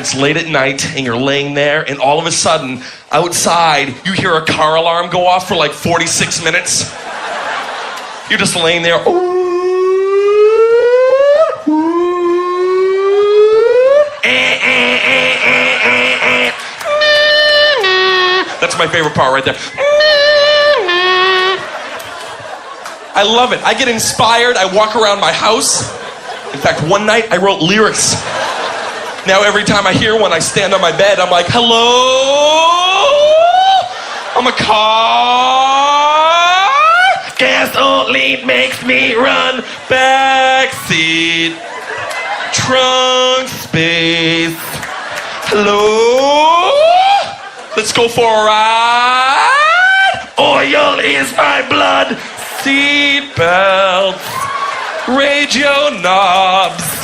It's late at night, and you're laying there, and all of a sudden, outside, you hear a car alarm go off for like 46 minutes. You're just laying there. That's my favorite part right there. I love it. I get inspired. I walk around my house. In fact, one night I wrote lyrics. Now every time I hear one, I stand on my bed. I'm like, hello? I'm a car. Gasoline makes me run. Backseat. Trunk space. Hello? Let's go for a ride. Oil is my blood. Seat belts. Radio knobs.